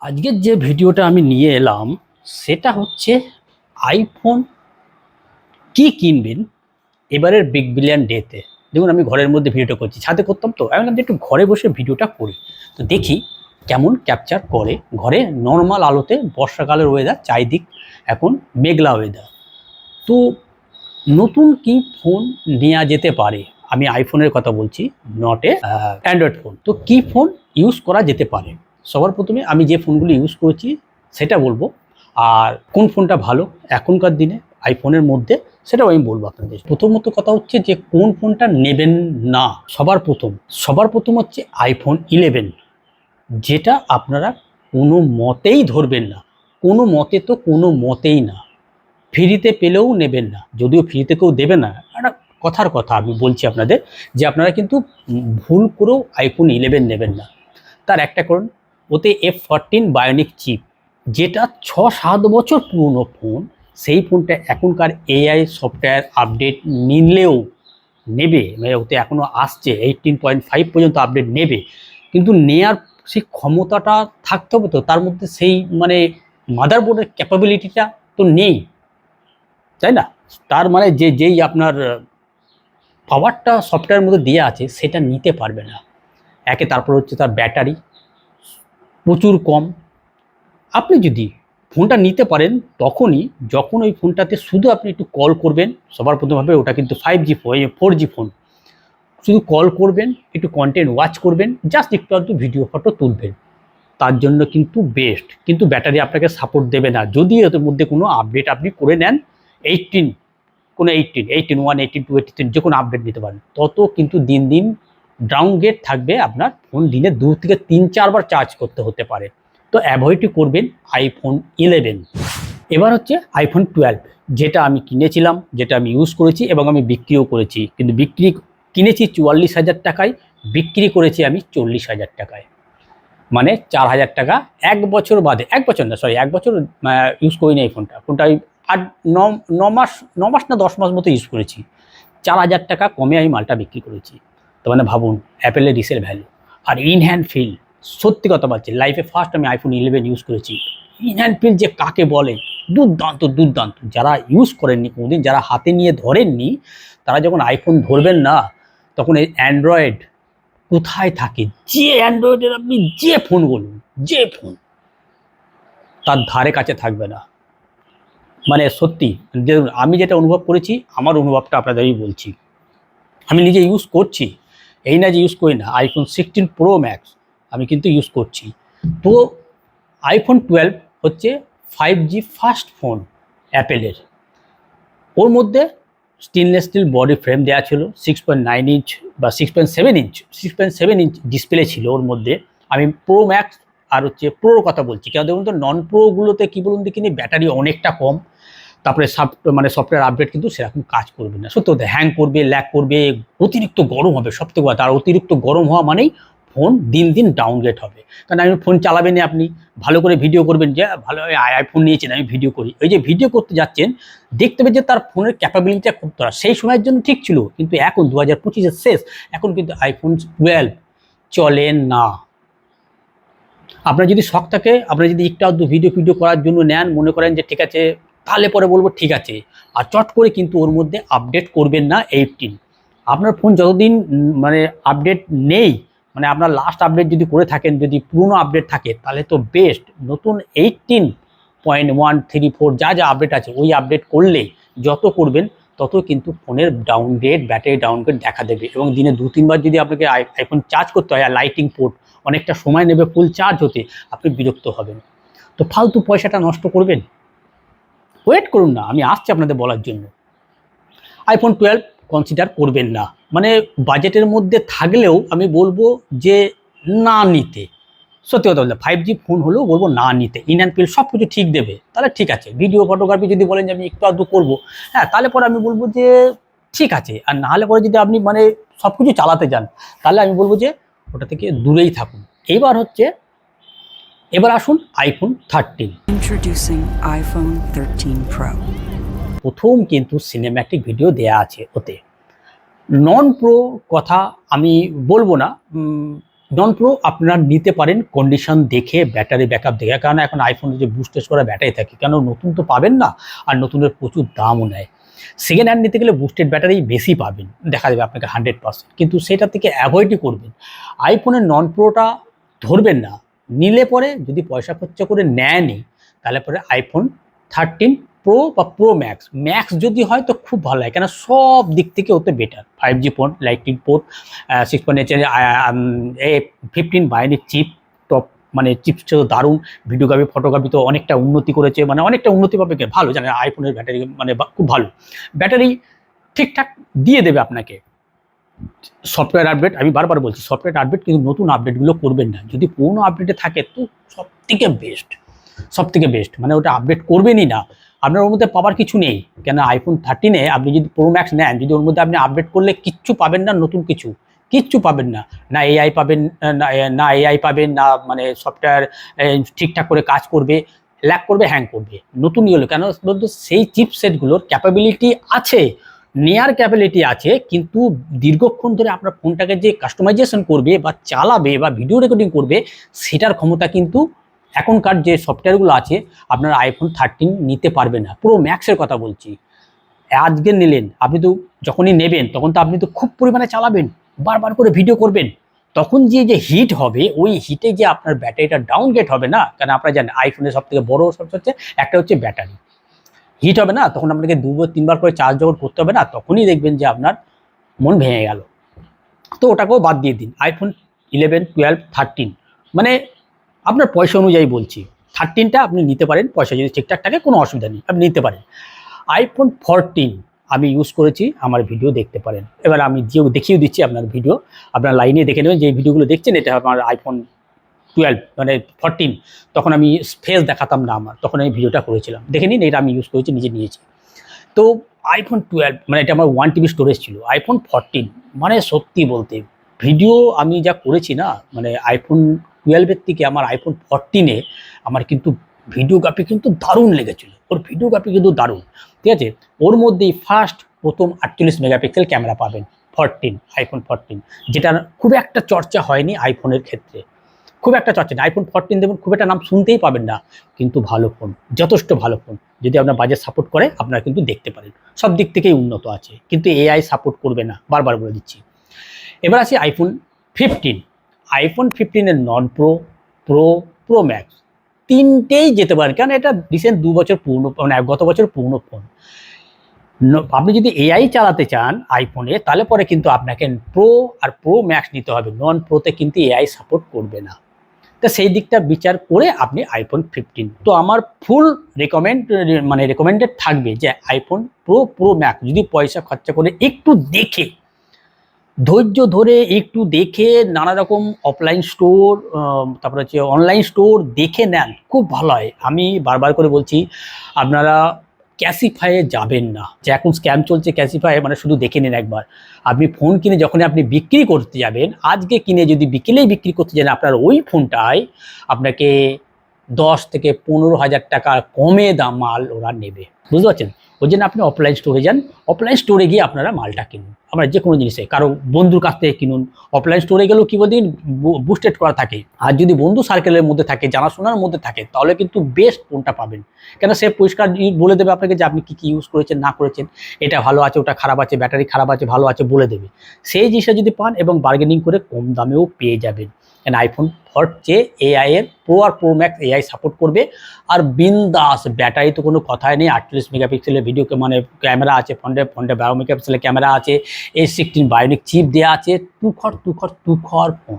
আজকের যে ভিডিওটা আমি নিয়ে এলাম সেটা হচ্ছে আইফোন কি কিনবেন এবারের বিগ বিলিয়ন ডেতে। দেখুন, আমি ঘরের মধ্যে ভিডিওটা করছি, ছাদে করতাম তো আমি ভাবলাম যে একটু ঘরে বসে ভিডিওটা করি, তো দেখি কেমন ক্যাপচার করে। ঘরে নর্মাল আলোতে, বর্ষাকালের ওয়েদার, চারিদিক এখন মেঘলা ওয়েদার। তো নতুন কি ফোন নেওয়া যেতে পারে, আমি আইফোনের কথা বলছি, নট এ অ্যান্ড্রয়েড ফোন। তো কি ফোন ইউজ করা যেতে পারে, সবার প্রথমে আমি যে ফোনগুলো ইউজ করেছি সেটা বলবো, আর কোন ফোনটা ভালো এখনকার দিনে আইফোনের মধ্যে সেটাও আমি বলবো আপনাদের। প্রথমত কথা হচ্ছে যে কোন ফোনটা নেবেন না। সবার প্রথম হচ্ছে আইফোন 11, যেটা আপনারা কোনো মতেই ধরবেন না, কোনো মতে তো কোনো মতেই না। ফ্রিতে পেলেও নেবেন না, যদিও ফ্রিতে কেউ দেবে না, একটা কথার কথা আমি বলছি আপনাদের, যে আপনারা কিন্তু ভুল করেও আইফোন 11 নেবেন না। তার একটা কারণ, ওতে F14 বায়োনিক চিপ, যেটা 6-7 বছর পুরনো ফোন। সেই ফোনটা এখনকার এআই সফটওয়্যার আপডেট নিলেও নেবে, মানে ওতে এখনও আসছে 18.5 পর্যন্ত আপডেট নেবে, কিন্তু নেয়ার সেই ক্ষমতাটা থাকতে হবে তো, তার মধ্যে সেই মানে মাদারবোর্ডের ক্যাপাবিলিটিটা তো নেই, তাই না? তার মানে যেই আপনার পাওয়ারটা সফটওয়্যারের মধ্যে দেওয়া আছে সেটা নিতে পারবে না। তারপর হচ্ছে তার ব্যাটারি প্রচুর কম। আপনি যদি ফোনটা নিতে পারেন তখনই যখন ওই ফোনটাতে শুধু আপনি একটু কল করবেন। সবার প্রথমভাবে ওটা কিন্তু 5G 4G ফোন, শুধু কল করবেন, একটু কন্টেন্ট ওয়াচ করবেন, জাস্ট একটু ভিডিও ফটো তুলবেন, তার জন্য কিন্তু বেস্ট। কিন্তু ব্যাটারি আপনাকে সাপোর্ট দেবে না যদি এর মধ্যে কোনো আপডেট আপনি করে নেন। 18, কোনো 18, 18.1, 18.2, 83 যে কোনো আপডেট নিতে পারেন, তত কিন্তু দিন দিন ডাউনগ্রেড থাকবে। আপনার ফোন দিনে 2 থেকে 3-4 বার চার্জ করতে হতে পারে। তো অ্যাভয়েডই করবেন আইফোন 11। এবার হচ্ছে আইফোন 12, যেটা আমি কিনেছিলাম, যেটা আমি ইউজ করেছি এবং আমি বিক্রিও করেছি। কিন্তু কিনেছি 44,000 টাকায়, বিক্রি করেছি আমি 40,000 টাকায়, মানে 4,000 টাকা 1 বছর বাদে। 1 বছর না, সরি 1 বছর ইউজ করিনি এই ফোনটা আমি 9 মাস না 10 মাস মতো ইউজ করেছি। 4,000 টাকা কমে আমি মালটা বিক্রি করেছি। তো মানে ভাবুন অ্যাপেলের রিসেল ভ্যালু। আর ইন হ্যান্ড ফিল, সত্যি কথা বলছি, লাইফে ফার্স্ট আমি আইফোন 11 ইউজ করেছি। ইন হ্যান্ড ফিল যে কাকে বলে, দুর্দান্ত দুর্দান্ত। যারা ইউজ করেননি কোনোদিন, যারা হাতে নিয়ে ধরেননি, তারা যখন আইফোন ধরবেন না, তখন এই অ্যান্ড্রয়েড কোথায় থাকে, যে অ্যান্ড্রয়েডের আপনি যে ফোন বলুন, যে ফোন, তার ধারে কাছে থাকবে না। মানে সত্যি, যে আমি যেটা অনুভব করেছি, আমার অনুভবটা আপনাদেরই বলছি। আমি নিজে ইউজ করছি, এই না যে ইউজ করি না। আইফোন 16 প্রো ম্যাক্স আমি কিন্তু ইউজ করছি। তো আইফোন 12 হচ্ছে 5G ফার্স্ট ফোন অ্যাপেলের। ওর মধ্যে স্টেনলেস স্টিল বডি ফ্রেম দেওয়া ছিল, 6.9 ইঞ্চ বা 6.7 ইঞ্চ ডিসপ্লে ছিল ওর মধ্যে। আমি প্রো ম্যাক্স আর হচ্ছে প্রোর কথা বলছি, কেন দেখুন তো নন প্রোগুলোতে কী বলুন দেখিনি, ব্যাটারি অনেকটা কম, তারপরে সফটওয়্যার আপডেট কিন্তু সেরকম কাজ করবে না। সত্যি কথা, হ্যাং করবে, ল্যাগ করবে, অতিরিক্ত গরম হবে। সবথেকে কথা, আর অতিরিক্ত গরম হওয়া মানেই ফোন দিন দিন ডাউনগ্রেড হবে। কারণ আমি ফোন চালাবেন, আপনি ভালো করে ভিডিও করবেন, যে ভালো আইফোন নিয়েছেন আমি ভিডিও করি, ওই যে ভিডিও করতে যাচ্ছেন দেখতে হবে যে তার ফোনের ক্যাপাবিলিটিটা কতটা। সেই সময়ের জন্য ঠিক ছিল, কিন্তু এখন 2025-এর শেষ, এখন কিন্তু আইফোন 12 চলে না। আপনার যদি শখ থাকে, আপনার যদি একটু ভিডিও করার জন্য নেন, মনে করেন যে ঠিক আছে, তাহলে পরে বলবো ঠিক আছে। আর চট করে কিন্তু ওর মধ্যে আপডেট করবেন না 18। আপনার ফোন যতদিন মানে আপডেট নেই, মানে আপনার লাস্ট আপডেট যদি করে থাকেন, যদি পুরনো আপডেট থাকে, তাহলে তো বেস্ট। নতুন 18.134 যা আপডেট আছে, ওই আপডেট করলে, যত করবেন তত কিন্তু ফোনের ডাউনগ্রেড, ব্যাটারি ডাউনগ্রেড দেখা দেবে। এবং দিনে 2-3 বার যদি আপনাকে আইফোন চার্জ করতে হয়, আর লাইটিং পোর্ট অনেকটা সময় নেবে ফুল চার্জ হতে, আপনি বিরক্ত হবেন। তো ফালতু পয়সাটা নষ্ট করবেন, ওয়েট করুন না, আমি আসছি আপনাদের বলার জন্য। আইফোন 12 কনসিডার করবেন না, মানে বাজেটের মধ্যে থাকলেও আমি বলবো যে না নিতে। সত্যি কথা বলতে 5G ফোন হলেও বলবো না নিতে। ইন হ্যান্ড ফিল সব কিছু ঠিক দেবে, তাহলে ঠিক আছে। ভিডিও ফটোগ্রাফি যদি বলেন যে আমি একটু করবো, হ্যাঁ, তাহলে পরে আমি বলবো যে ঠিক আছে। আর না হলে পরে যদি আপনি মানে সব কিছু চালাতে যান, তাহলে আমি বলবো যে ওটা থেকে দূরেই থাকুন। এবার আসুন আইফোন 13। Introducing iPhone 13 Pro. প্রথম কিন্তু সিনেম্যাটিক ভিডিও দেয়া আছে ওতে। নন প্রো কথা আমি বলবো না, নন প্রো আপনারা নিতে পারেন কন্ডিশন দেখে, ব্যাটারি ব্যাকআপ দেখে, কারণ এখন আইফোনে যে বুস্টেড করা ব্যাটারি থাকে, কেন নতুন তো পাবেন না, আর নতুনের প্রচুর দামও নেয়। সেকেন্ড হ্যান্ড নিতে গেলে বুস্টেড ব্যাটারি বেশি পাবেন, দেখা যাবে আপনাকে 100%, কিন্তু সেটা থেকে অ্যাভয়েডই করবেন। আইফোনের নন প্রোটা ধরবেন না, নিলে পরে যদি পয়সা খরচা করে নেয়নি, তাহলে পরে আইফোন 13 প্রো বা প্রো ম্যাক্স, ম্যাক্স যদি হয় তো খুব ভালো হয়, কেন সব দিক থেকে ওতে better. 5G port, lightning port, 6.8 15 bionic chip, top মানে চিপস দারুণ, ভিডিওগ্রাফি ফটোগ্রাফি তো অনেকটা উন্নতি করেছে, মানে অনেকটা উন্নতি পাবে, ভালো জানে আইফোনের ব্যাটারি, মানে খুব ভালো ব্যাটারি, ঠিকঠাক দিয়ে দেবে আপনাকে। সফটওয়্যার আপডেট, আমি বারবার বলছি সফটওয়্যার আপডেট, কিন্তু নতুন আপডেটগুলো করবেন না, যদি পুরোনো আপডেটে থাকে তো সব থেকে বেস্ট, মানে ওটা আপডেট করবেনই না, আপনার ওর মধ্যে পাওয়ার কিছু নেই। কেন আইফোন 13-এ আপনি যদি প্রো ম্যাক্স নেন, যদি ওর মধ্যে আপনি আপডেট করলে কিচ্ছু পাবেন না, নতুন কিচ্ছু পাবেন না, না এআই পাবেন, না এআই পাবেন না, মানে সফটওয়্যার ঠিকঠাক করে কাজ করবে, ল্যাগ করবে, হ্যাং করবে। নতুন হলো কেন বলতো, সেই চিপসেটগুলোর ক্যাপাবিলিটি আছে, নেয়ার ক্যাপাবিলিটি আছে, কিন্তু দীর্ঘক্ষণ ধরে আপনার ফোনটাকে যে কাস্টমাইজেশন করবে বা চালাবে বা ভিডিও রেকর্ডিং করবে, সেটার ক্ষমতা কিন্তু এখনকার যে সফটওয়্যারগুলো আছে আপনার আইফোন 13 নিতে পারবে না। প্রো ম্যাক্সের কথা বলছি, আজকে নিলেন, আপনি তো যখনই নেবেন তখন তো আপনি তো খুব পরিমাণে চালাবেন, বারবার করে ভিডিও করবেন, তখন যে হিট হবে, ওই হিটে যে আপনার ব্যাটারিটা ডাউনগ্রেড হবে না, কারণ আপনারা জানেন আইফোনের সব থেকে বড় সমস্যা হচ্ছে একটা হচ্ছে ব্যাটারি হিট হবে না, তখন আপনাকে 2-3 বার করে চার্জ যখন করতে হবে না, তখনই দেখবেন যে আপনার মন ভেঙে গেল। তো ওটাকেও বাদ দিয়ে দিন, আইফোন 11, 12, 13, মানে আপনার পয়সা অনুযায়ী বলছি, 13টা আপনি নিতে পারেন, পয়সা যদি ঠিকঠাক থাকে কোনো অসুবিধা নেই, আপনি নিতে পারেন। আইফোন 14 আমি ইউজ করেছি, আমার ভিডিও দেখতে পারেন। এবার আমি দেখিয়ে দিচ্ছি আপনার ভিডিও, আপনার লাইনে দেখে নেবেন, যে ভিডিওগুলো দেখছেন এটা আমার আইফোন 12 মানে 14, তখন আমি ফেস দেখাতাম না আমার, তখন আমি ভিডিওটা করেছিলাম, দেখে নিন, এটা আমি ইউজ করেছি, নিজে নিয়েছি। তো আইফোন 12 মানে এটা আমার 1 TB স্টোরেজ ছিল। আইফোন 14 মানে সত্যি বলতে ভিডিও আমি যা করেছি না, মানে আইফোন 12-এর থেকে আমার আইফোন 14-এ আমার কিন্তু ভিডিওগ্রাফি কিন্তু দারুণ লেগেছিল, ওর ভিডিওগ্রাফি কিন্তু দারুণ, ঠিক আছে। ওর মধ্যেই প্রথম 48 মেগাপিক্সেল ক্যামেরা পাবেন 14, আইফোন 14, যেটার খুব একটা চর্চা হয়নি আইফোনের ক্ষেত্রে, খুব একটা চর্চা নেই। আইফোন 14 দেখুন খুব একটা নাম শুনতেই পাবেন না, কিন্তু ভালো ফোন, যথেষ্ট ভালো ফোন, যদি আপনার বাজেট সাপোর্ট করে আপনারা কিন্তু দেখতে পারেন, সব দিক থেকেই উন্নত আছে, কিন্তু এআই সাপোর্ট করবে না, বারবার বলে দিচ্ছি। এবার আসি আইফোন 15, আইফোন 15-এর নন প্রো, প্রো, প্রো ম্যাক্স তিনটেই যেতে পারেন, কারণ এটা রিসেন্ট 2 বছর পুরনো, মানে গত বছর পুরনো ফোন। আপনি যদি এআই চালাতে চান আইফোনে, তাহলে পরে কিন্তু আপনাকে প্রো আর প্রো ম্যাক্স নিতে হবে, নন প্রোতে কিন্তু এআই সাপোর্ট করবে না। তো সেই দিকটা বিচার করে আপনি আইফোন 15, তো আমার ফুল রেকমেন্ডেড থাকবে যে আইফোন প্রো, প্রো ম্যাক্স যদি পয়সা খরচা করে একটু দেখে, ধৈর্য ধরে একটু দেখে, নানা রকম অফলাইন স্টোর, তারপরে হচ্ছে অনলাইন স্টোর দেখে নেন, খুব ভালো হয়। আমি বারবার করে বলছি, আপনারা ক্যাসিফাইয়ে যাবেন না, যে এখন স্ক্যাম চলছে ক্যাসিফাই, মানে শুধু দেখে নিন একবার। আপনি ফোন কিনে যখন আপনি বিক্রি করতে যাবেন, আজকে কিনে যদি বিকেলেই বিক্রি করতে যান, আপনার ওই ফোনটায় আপনাকে 10 থেকে 15 হাজার টাকা কমে দাম মাল ওরা নেবে, বুঝতে পারছেন। ওই জন্য আপনি অফলাইন স্টোরে যান, অফলাইন স্টোরে গিয়ে আপনারা মালটা কিনুন, আমরা যে কোনো জিনিসে কারো বন্ধুর কাছ থেকে কিনুন। অফলাইন স্টোরে গেলেও কি বলদিন বুস্টেড করা থাকে, আর যদি বন্ধু সার্কেলের মধ্যে থাকে, জানাশোনার মধ্যে থাকে, তাহলে কিন্তু বেস্ট ফোনটা পাবেন, কেন সে পরিষ্কার বলে দেবে আপনাকে যে আপনি কী কী ইউজ করেছেন না করেছেন, এটা ভালো আছে, ওটা খারাপ আছে, ব্যাটারি খারাপ আছে, ভালো আছে, বলে দেবে। সেই জিনিসটা যদি পান এবং বার্গেনিং করে কম দামেও পেয়ে যাবেন, কারণ আইফোন 14 এআই এর প্রো আর প্রো ম্যাক্স এআই সাপোর্ট করবে, আর বিন্দাস ব্যাটারি তো কোনো কথাই নেই, 48 মেগাপিক্সেলের ভিডিও মানে ক্যামেরা আছে, ফ্রন্টে 12 মেগাপিক্সেলের ক্যামেরা আছে, A16 বায়োনিক চিপ দেওয়া আছে, তুখর ফোন।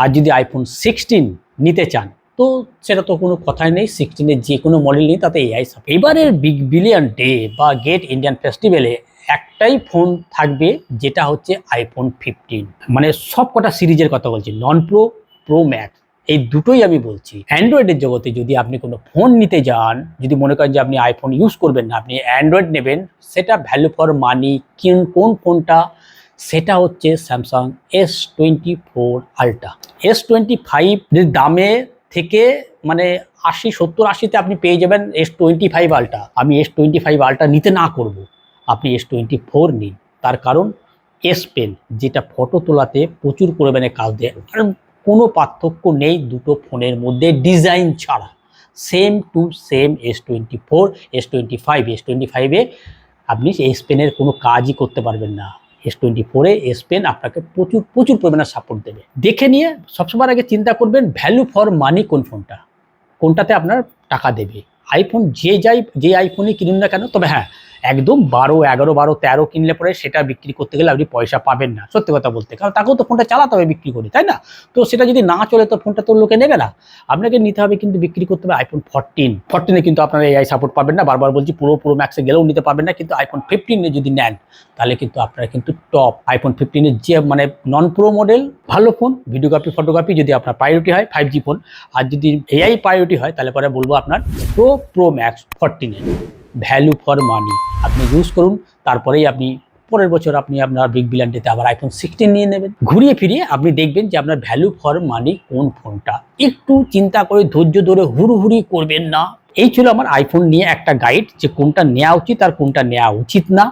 আর যদি আইফোন 16 নিতে চান, তো সেটা তো কোনো কথাই নেই, 16-এর যে কোনো মডেল নিয়ে তাতে এআই সাপোর্ট। এবারের বিগ বিলিয়ন ডে বা গেট ইন্ডিয়ান ফেস্টিভ্যালে একটাই ফোন থাকবে, যেটা হচ্ছে আইফোন 15, মানে সব কটা সিরিজের কথা বলছি, নন প্রো, প্রো ম্যাক্স, এই দুটোই আমি বলছি। অ্যান্ড্রয়েডের জগতে যদি আপনি কোনো ফোন নিতে যান, যদি মনে করেন যে আপনি আইফোন ইউজ করবেন না, আপনি অ্যান্ড্রয়েড নেবেন, সেটা ভ্যালু ফর মানি কোন ফোনটা, সেটা হচ্ছে স্যামসাং S24 আলট্রা। S25 দামে থেকে মানে 70-80-তে আপনি পেয়ে যাবেন S25 আলট্রা। আমি S25 আলট্রা নিতে না করব, আপনি S24 নিন, তার কারণ এস পেন, যেটা ফটো তোলাতে প্রচুর পরিমাণে কাজ দেয়, আর কোনো পার্থক্য নেই দুটো ফোনের মধ্যে ডিজাইন ছাড়া। Same to same S24, S25, S25-এ আপনি এস পেনের কোনো কাজই করতে পারবেন না। S24-এ এস পেন আপনাকে প্রচুর প্রচুর পরিমাণে সাপোর্ট দেবে। দেখে নিয়ে সবসময় আগে চিন্তা করবেন ভ্যালু ফর মানি কোন ফোনটা, কোনটাতে আপনার টাকা দেবে। আইফোন যে আইফোনই কিনুন না কেন, তবে হ্যাঁ একদম 12, 11, 12, 13 কিনলে পরে সেটা বিক্রি করতে গেলে আপনি পয়সা পাবেন না, সত্যি কথা বলতে, কারণ তাকেও তো ফোনটা চালাতে হবে বিক্রি করে, তাই না? তো সেটা যদি না চলে তো ফোনটা তো লোকে নেবে না। আপনাকে নিতে হবে কিন্তু বিক্রি করতে হবে আইফোন 14-এ কিন্তু আপনারা এআই সাপোর্ট পাবেন না, বারবার বলছি। প্রো ম্যাক্সে গেলেও নিতে পারবেন না, কিন্তু আইফোন 15-এ যদি নেন তাহলে কিন্তু আপনারা কিন্তু টপ। আইফোন 15-এর যে মানে নন প্রো মডেল ভালো ফোন, ভিডিওগ্রাফি ফটোগ্রাফি যদি আপনার প্রায়োরিটি হয় 5G ফোন, আর যদি এআই প্রায়োরিটি হয় তাহলে পরে বলবো আপনার প্রো ম্যাক্স 14-এ ভ্যালু ফর মানি আপনি ইউজ করুন। তারপরেই আপনি পরের বছর আপনি আপনার বিগ বিলিয়ন ডেতে আবার আইফোন 16 নিয়ে নেবেন। ঘুরিয়ে ফিরিয়ে আপনি দেখবেন যে আপনার ভ্যালু ফর মানি কোন ফোনটা। একটু চিন্তা করে ধৈর্য ধরে হুড়ুহুড়ি করবেন না। এই ছিল আমার আইফোন নিয়ে একটা গাইড, যে কোনটা নেওয়া উচিত আর কোনটা নেওয়া উচিত না।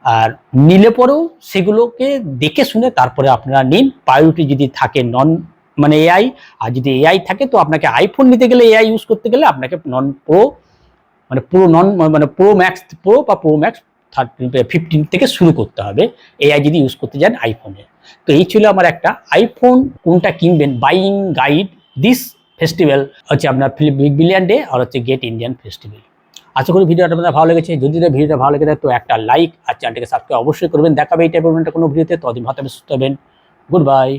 আর নিলে পরেও সেগুলোকে দেখে শুনে তারপরে আপনারা নিন। প্রায়োরিটি যদি থাকে নন মানে এআই, আর যদি এআই থাকে তো আপনাকে আইফোন নিতে গেলে, এআই ইউজ করতে গেলে আপনাকে নন প্রো মানে প্রো ম্যাক্স প্রো বা প্রো ম্যাক্স 15 থেকে শুরু করতে হবে এআই যদি ইউজ করতে যান আইফোনে। তো এই ছিল আমার একটা আইফোন কোনটা কিনবেন বাইং গাইড দিস ফেস্টিভ্যাল, হচ্ছে আপনার বিগ বিলিয়ন ডে আর হচ্ছে গেট ইন্ডিয়ান ফেস্টিভ্যাল। আশা করি ভিডিওটা আপনাদের ভালো লেগেছে। যদি ভিডিওটা ভালো লেগে থাকে তো একটা লাইক আর চ্যানেলটাকে সাবস্ক্রাইব অবশ্যই করবেন। দেখাবে এই টাইপের কোনো ভিডিওতে। ততদিন ভালো থাকবেন, সুস্থ হবেন। Good bye.